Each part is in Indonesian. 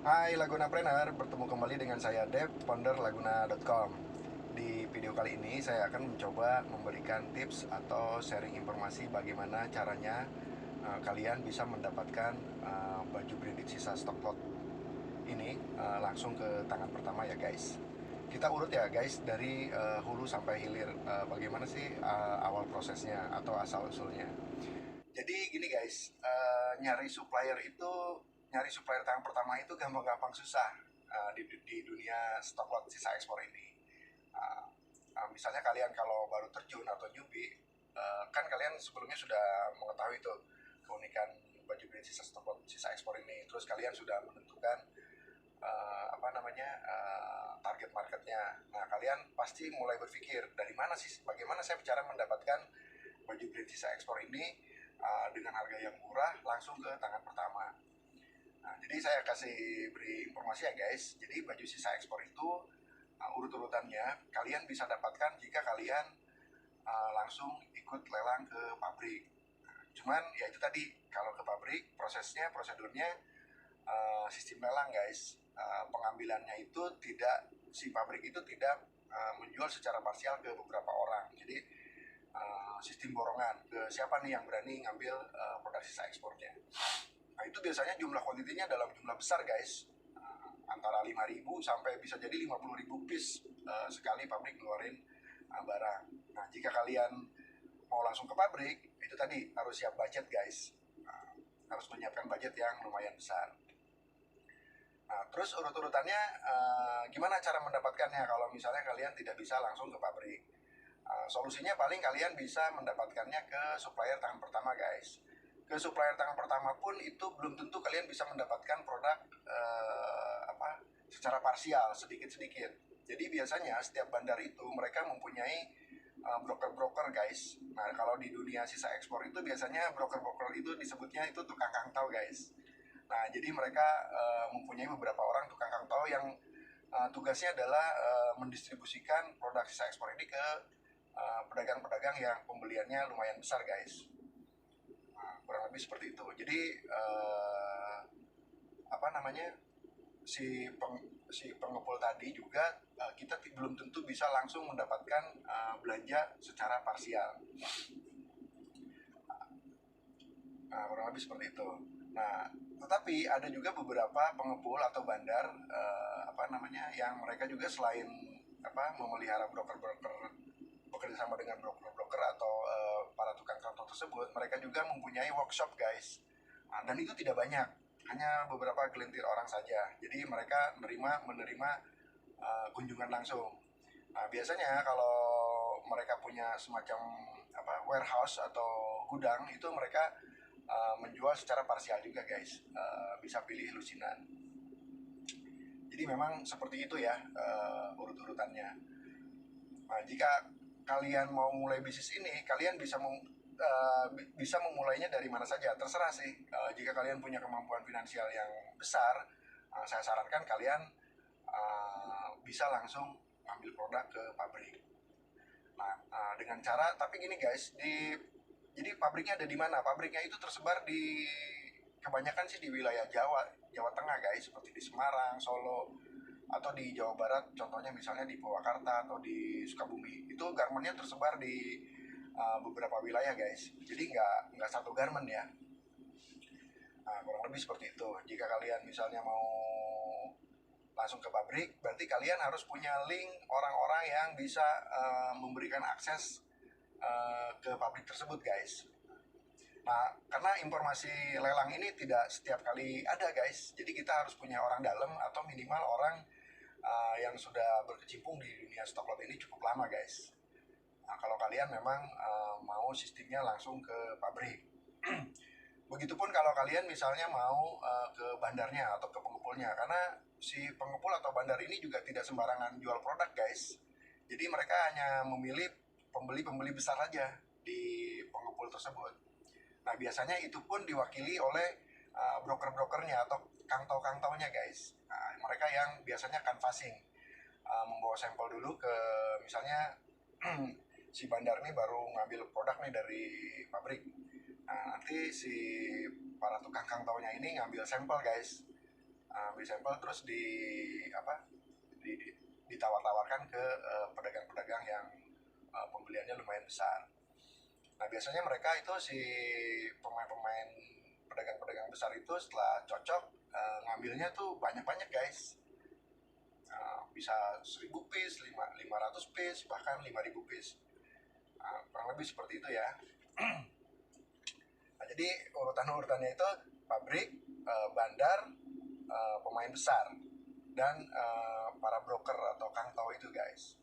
Hai Lagunapreneur, bertemu kembali dengan saya Dev, founder Laguna.com. Di video kali ini saya akan mencoba memberikan tips atau sharing informasi bagaimana caranya kalian bisa mendapatkan baju branded sisa stok lot ini langsung ke tangan pertama ya guys. Kita urut ya guys dari hulu sampai hilir, bagaimana sih awal prosesnya atau asal usulnya. Jadi gini guys, nyari supplier tangan pertama itu gampang-gampang susah di dunia stok lot sisa ekspor ini. Misalnya kalian kalau baru terjun atau newbie, kan kalian sebelumnya sudah mengetahui tuh keunikan baju brand sisa stok lot sisa ekspor ini. Terus kalian sudah menentukan target marketnya. Nah kalian pasti mulai berpikir dari mana sih, bagaimana saya cara mendapatkan baju brand sisa ekspor ini dengan harga yang murah langsung ke tangan pertama. Nah, jadi saya kasih beri informasi ya guys. Jadi baju sisa ekspor itu urut-urutannya kalian bisa dapatkan jika kalian langsung ikut lelang ke pabrik. Cuman ya itu tadi, kalau ke pabrik prosedurnya sistem lelang guys. Pengambilannya itu tidak, si pabrik itu tidak menjual secara parsial ke beberapa orang. Jadi sistem borongan ke siapa nih yang berani ngambil produk sisa ekspornya. Nah itu biasanya jumlah kuantitinya dalam jumlah besar guys, antara 5.000 sampai bisa jadi 50.000 piece sekali pabrik ngeluarin barang. Nah jika kalian mau langsung ke pabrik, itu tadi harus siap budget guys, harus menyiapkan budget yang lumayan besar. Nah, terus urut-urutannya gimana cara mendapatkannya kalau misalnya kalian tidak bisa langsung ke pabrik? Solusinya paling kalian bisa mendapatkannya ke supplier tangan pertama guys. Ke supplier tangan pertama pun itu belum tentu kalian bisa mendapatkan produk secara parsial, sedikit-sedikit. Jadi biasanya setiap bandar itu mereka mempunyai broker-broker guys. Nah kalau di dunia sisa ekspor itu biasanya broker-broker itu disebutnya itu tukang kangtau guys. Nah jadi mereka mempunyai beberapa orang tukang kangtau yang tugasnya adalah mendistribusikan produk sisa ekspor ini ke pedagang-pedagang yang pembeliannya lumayan besar guys. Nah, kurang lebih seperti itu. Jadi si pengepul tadi juga kita belum tentu bisa langsung mendapatkan belanja secara parsial. Nah, kurang lebih seperti itu. Nah, tetapi ada juga beberapa pengepul atau bandar yang mereka juga selain memelihara broker-broker, bekerja sama dengan broker-broker atau para tukang kantor tersebut, mereka juga mempunyai workshop guys. Nah, dan itu tidak banyak, hanya beberapa gelintir orang saja. Jadi mereka menerima kunjungan langsung. Nah, biasanya kalau mereka punya semacam warehouse atau gudang, itu mereka menjual secara parsial juga guys, bisa pilih lusinan. Jadi memang seperti itu ya urut-urutannya. Nah, jika kalian mau mulai bisnis ini, kalian bisa memulainya dari mana saja, terserah sih. Jika kalian punya kemampuan finansial yang besar, saya sarankan kalian bisa langsung ambil produk ke pabrik. Nah, dengan cara, tapi gini guys, jadi pabriknya ada di mana? Pabriknya itu tersebar di kebanyakan sih di wilayah Jawa Tengah guys, seperti di Semarang, Solo, atau di Jawa Barat, contohnya misalnya di Purwakarta atau di Sukabumi. Itu garmennya tersebar di beberapa wilayah guys. Jadi nggak satu garmen ya. Nah, kurang lebih seperti itu. Jika kalian misalnya mau langsung ke pabrik, berarti kalian harus punya link orang-orang yang bisa memberikan akses ke pabrik tersebut guys. Nah, karena informasi lelang ini tidak setiap kali ada guys, jadi kita harus punya orang dalam atau minimal orang yang sudah berkecimpung di dunia stok lot ini cukup lama guys. Nah, kalau kalian memang mau sistemnya langsung ke pabrik. Begitupun kalau kalian misalnya mau ke bandarnya atau ke pengepulnya, karena si pengepul atau bandar ini juga tidak sembarangan jual produk guys. Jadi mereka hanya memilih pembeli-pembeli besar aja di pengepul tersebut. Nah biasanya itu pun diwakili oleh broker-brokernya atau kangtau-kangtaunya guys. Nah, mereka yang biasanya canvassing, membawa sampel dulu ke misalnya si bandar ini baru ngambil produk nih dari pabrik. Nah nanti si para tukang kangtaunya ini ngambil sampel guys. beli sampel terus ditawar-tawarkan ke pedagang-pedagang yang pembeliannya lumayan besar. Nah biasanya mereka itu si pemain-pemain pedagang-pedagang besar itu setelah cocok ngambilnya tuh banyak-banyak guys. Bisa 1000 piece, 500 piece, bahkan 5000 piece. Kurang lebih seperti itu ya. Nah, jadi urutan-urutannya itu pabrik, bandar, pemain besar, dan para broker atau kangtau itu guys.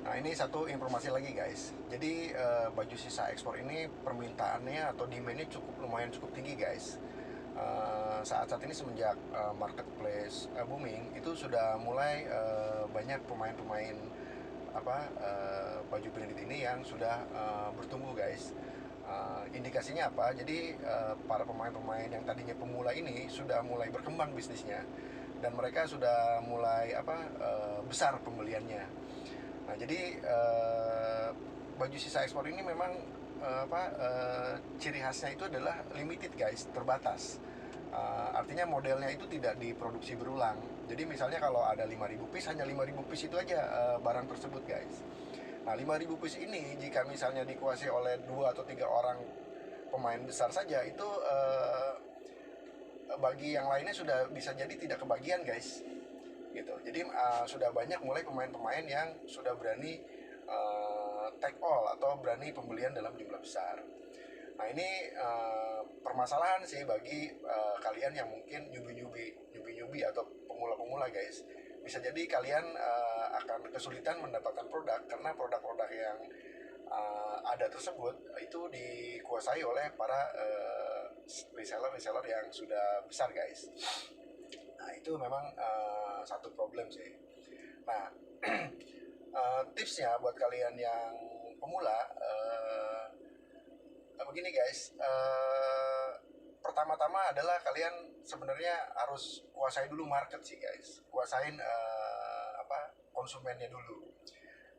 Nah ini satu informasi lagi guys. Jadi baju sisa ekspor ini permintaannya atau demandnya lumayan cukup tinggi guys. Saat ini semenjak marketplace booming itu sudah mulai banyak pemain-pemain baju branded ini yang sudah bertumbuh guys. Indikasinya apa? Jadi para pemain-pemain yang tadinya pemula ini sudah mulai berkembang bisnisnya dan mereka sudah mulai besar pembeliannya. Nah jadi baju sisa ekspor ini memang ciri khasnya itu adalah limited guys, terbatas. Artinya modelnya itu tidak diproduksi berulang. Jadi misalnya kalau ada 5000 piece, hanya 5000 piece itu aja barang tersebut guys. Nah 5000 piece ini jika misalnya dikuasai oleh 2 atau 3 orang pemain besar saja, itu bagi yang lainnya sudah bisa jadi tidak kebagian guys gitu. Jadi sudah banyak mulai pemain-pemain yang sudah berani take all atau berani pembelian dalam jumlah besar. Nah ini permasalahan sih bagi kalian yang mungkin nyubi atau pemula-pemula guys. Bisa jadi kalian akan kesulitan mendapatkan produk karena produk-produk yang ada tersebut itu dikuasai oleh para reseller yang sudah besar guys. Nah itu memang satu problem sih. Nah tipsnya buat kalian yang pemula begini guys, pertama-tama adalah kalian sebenarnya harus kuasai dulu market sih guys, kuasain konsumennya dulu.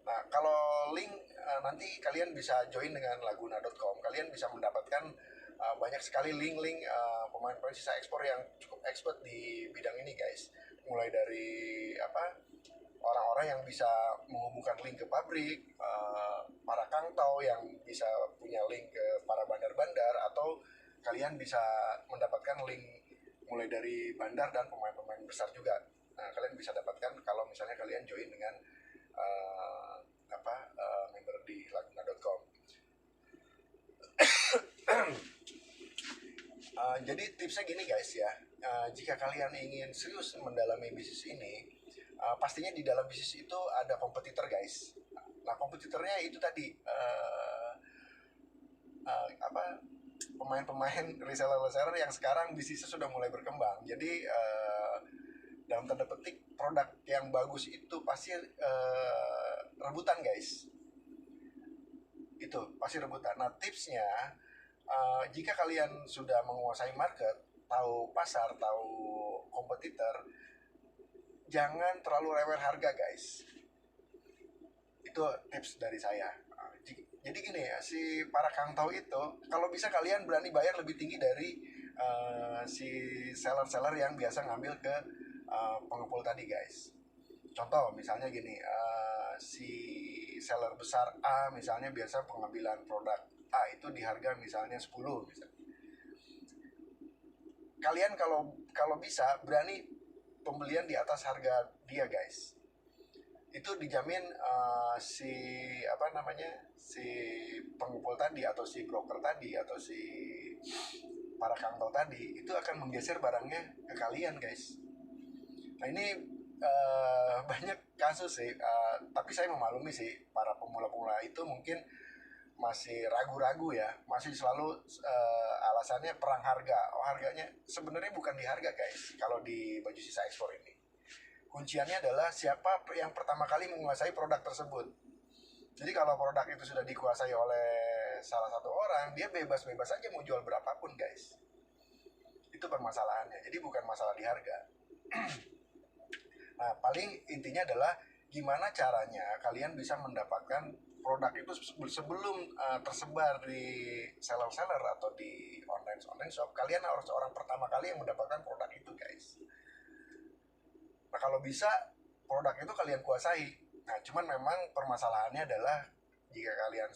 Nah kalau link nanti kalian bisa join dengan laguna.com, kalian bisa mendapatkan banyak sekali link-link pemain-pemain sisa ekspor yang cukup expert di bidang ini guys, mulai dari orang-orang yang bisa menghubungkan link ke pabrik, para kangtau yang bisa punya link ke para bandar-bandar, atau kalian bisa mendapatkan link mulai dari bandar dan pemain-pemain besar juga. Nah, kalian bisa dapatkan kalau misalnya kalian join dengan member di laguna.com. Jadi tipsnya gini guys ya, jika kalian ingin serius mendalami bisnis ini, pastinya di dalam bisnis itu ada kompetitor guys. Nah kompetitornya itu tadi pemain-pemain reseller yang sekarang bisnisnya sudah mulai berkembang. Jadi dalam tanda petik produk yang bagus itu pasti rebutan guys. Itu pasti rebutan. Nah tipsnya, jika kalian sudah menguasai market, tahu pasar, tahu kompetitor, jangan terlalu rewel harga guys. Itu tips dari saya. Jadi gini ya, si para kangtau itu kalau bisa kalian berani bayar lebih tinggi dari si seller-seller yang biasa ngambil ke pengepul tadi guys. Contoh misalnya gini, si seller besar A misalnya biasa pengambilan produk A itu di harga misalnya 10 misalnya. Kalian kalau bisa berani pembelian di atas harga dia guys. Itu dijamin si pengepul tadi atau si broker tadi atau si para kangtau tadi itu akan menggeser barangnya ke kalian guys. Nah ini banyak kasus sih, tapi saya memaklumi sih para pemula-pemula itu mungkin masih ragu-ragu ya, masih selalu alasannya perang harga. Oh harganya sebenarnya bukan di harga guys. Kalau di baju sisa ekspor ini kunciannya adalah siapa yang pertama kali menguasai produk tersebut. Jadi kalau produk itu sudah dikuasai oleh salah satu orang, dia bebas-bebas aja mau jual berapapun guys. Itu permasalahannya. Jadi bukan masalah di harga. Nah paling intinya adalah gimana caranya kalian bisa mendapatkan produk itu sebelum tersebar di seller-seller atau di online shop. Kalian harus orang pertama kali yang mendapatkan produk itu kalau bisa produk itu kalian kuasai. Nah, cuman memang permasalahannya adalah jika kalian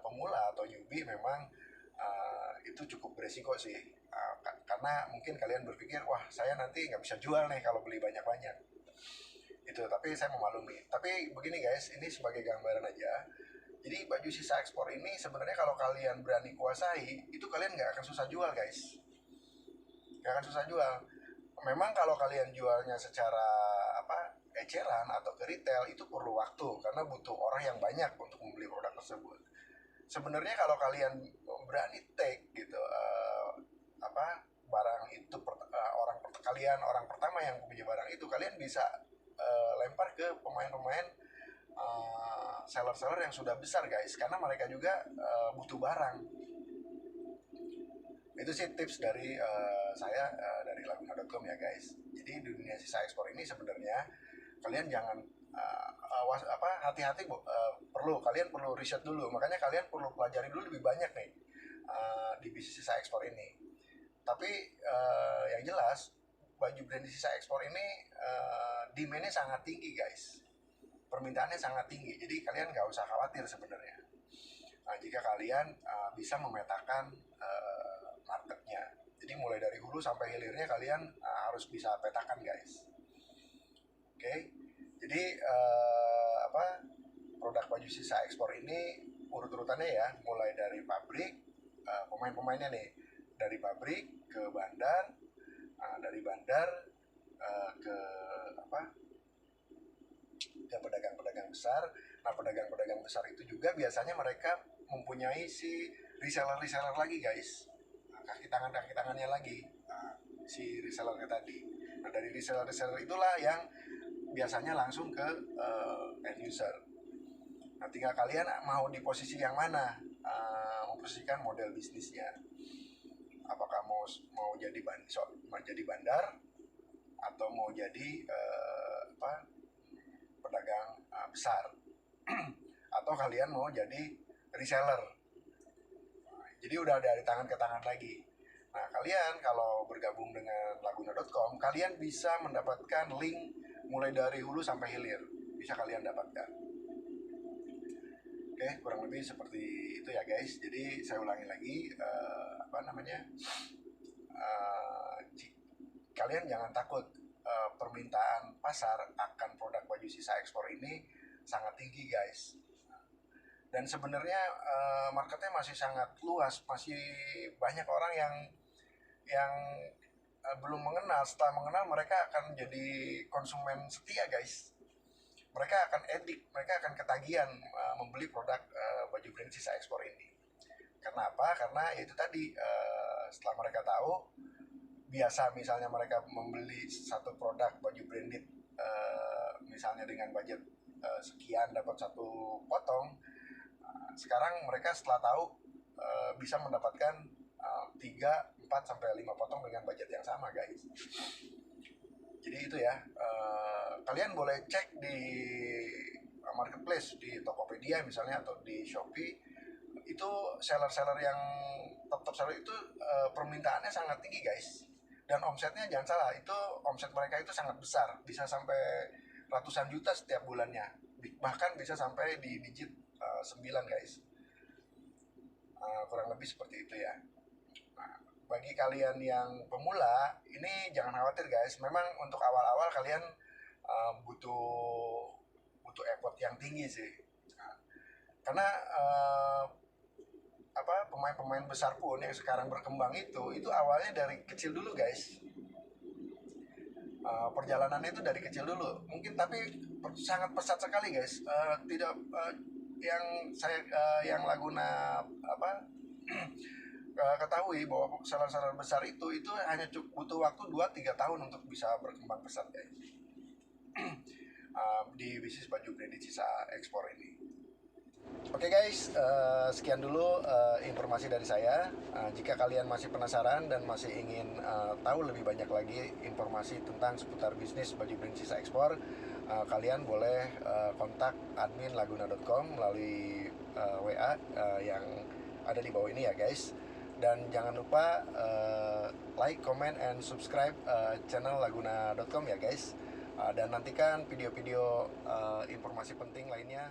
pemula atau newbie, memang itu cukup beresiko sih. Karena mungkin kalian berpikir, wah saya nanti nggak bisa jual nih kalau beli banyak-banyak. Itu, tapi saya memaklumi. Tapi begini guys, ini sebagai gambaran aja. Jadi baju sisa ekspor ini sebenarnya kalau kalian berani kuasai, itu kalian nggak akan susah jual guys. Nggak akan susah jual. Memang kalau kalian jualnya secara eceran atau ke retail, itu perlu waktu karena butuh orang yang banyak untuk membeli produk tersebut. Sebenarnya kalau kalian berani take gitu barang itu orang pertama yang punya barang itu, kalian bisa lempar ke pemain-pemain seller-seller yang sudah besar guys, karena mereka juga butuh barang. Itu sih tips dari saya dari Laguna.com ya guys. Jadi di dunia sisa ekspor ini sebenarnya kalian jangan hati-hati, kalian perlu riset dulu. Makanya kalian perlu pelajari dulu lebih banyak nih di bisnis sisa ekspor ini. Tapi yang jelas baju brand sisa ekspor ini demand-nya sangat tinggi guys, permintaannya sangat tinggi. Jadi kalian nggak usah khawatir sebenarnya. Jika kalian bisa memetakan marketnya. Jadi mulai dari hulu sampai hilirnya kalian harus bisa petakan guys. Oke. Jadi produk baju sisa ekspor ini urut-urutannya ya, mulai dari pabrik, pemain-pemainnya nih, dari pabrik ke bandar, dari bandar ke pedagang-pedagang besar. Nah, pedagang-pedagang besar itu juga biasanya mereka mempunyai si reseller-reseller lagi guys, kaki tangannya lagi, si resellernya tadi. Nah, dari reseller itulah yang biasanya langsung ke end user. Nah, tinggal kalian mau di posisi yang mana, memposisikan model bisnisnya. Apakah mau jadi bandar atau mau jadi pedagang besar, atau kalian mau jadi reseller. Jadi udah dari tangan ke tangan lagi. Nah, kalian kalau bergabung dengan Laguna.com, kalian bisa mendapatkan link mulai dari hulu sampai hilir, bisa kalian dapatkan. Oke, kurang lebih seperti itu ya guys. Jadi saya ulangi lagi, kalian jangan takut. Permintaan pasar akan produk baju sisa ekspor ini sangat tinggi guys. Dan sebenarnya marketnya masih sangat luas, masih banyak orang yang belum mengenal. Setelah mengenal, mereka akan jadi konsumen setia guys. Mereka akan edik, mereka akan ketagihan membeli produk baju brand sisa ekspor ini. Kenapa? Karena itu tadi, setelah mereka tahu, biasa misalnya mereka membeli satu produk baju branded misalnya dengan budget sekian dapat satu potong. Sekarang mereka setelah tahu bisa mendapatkan 3, 4 sampai 5 potong dengan budget yang sama guys. Jadi itu ya, kalian boleh cek di marketplace, di Tokopedia misalnya atau di Shopee. Itu seller-seller yang top seller itu permintaannya sangat tinggi guys. Dan omsetnya jangan salah, itu omset mereka itu sangat besar, bisa sampai ratusan juta setiap bulannya, bahkan bisa sampai di digit 9 guys. Kurang lebih seperti itu ya. Nah, bagi kalian yang pemula, ini jangan khawatir guys. Memang untuk awal-awal kalian butuh effort yang tinggi sih. Karena pemain-pemain besar pun yang sekarang berkembang itu awalnya dari kecil dulu guys. Perjalanannya itu dari kecil dulu, mungkin, tapi sangat pesat sekali guys. Tidak yang Laguna ketahui bahwa seller-seller besar itu hanya butuh waktu 2-3 tahun untuk bisa berkembang pesat guys. Di bisnis baju branded sisa ekspor ini. Oke guys, sekian dulu informasi dari saya. Jika kalian masih penasaran dan masih ingin tahu lebih banyak lagi informasi tentang seputar bisnis baju brand sisa ekspor, kalian boleh kontak admin Laguna.com melalui WA yang ada di bawah ini ya guys. Dan jangan lupa like, comment, and subscribe channel Laguna.com ya guys. Dan nantikan video-video informasi penting lainnya